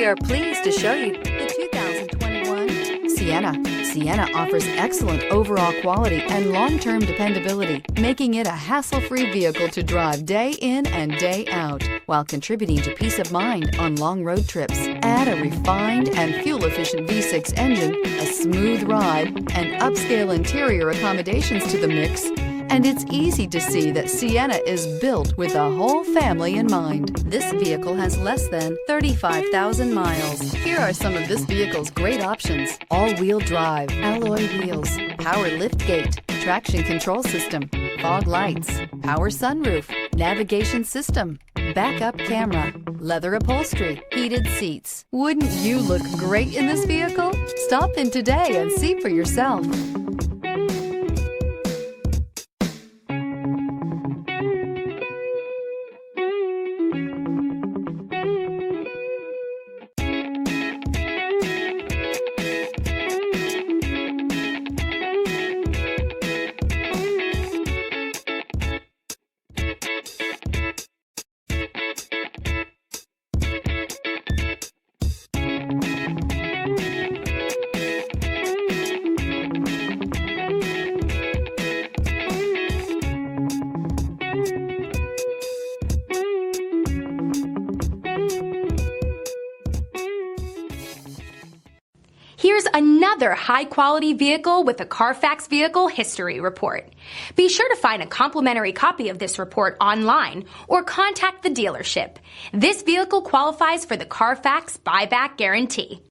We are pleased to show you the 2021 Sienna. Sienna offers excellent overall quality and long-term dependability, making it a hassle-free vehicle to drive day in and day out, while contributing to peace of mind on long road trips. Add a refined and fuel-efficient V6 engine, a smooth ride, and upscale interior accommodations to the mix, and it's easy to see that Sienna is built with the whole family in mind. This vehicle has less than 35,000 miles. Here are some of this vehicle's great options: all-wheel drive, alloy wheels, power liftgate, traction control system, fog lights, power sunroof, navigation system, backup camera, leather upholstery, heated seats. Wouldn't you look great in this vehicle? Stop in today and see for yourself. Here's another high-quality vehicle with a Carfax Vehicle History Report. Be sure to find a complimentary copy of this report online or contact the dealership. This vehicle qualifies for the Carfax Buyback Guarantee.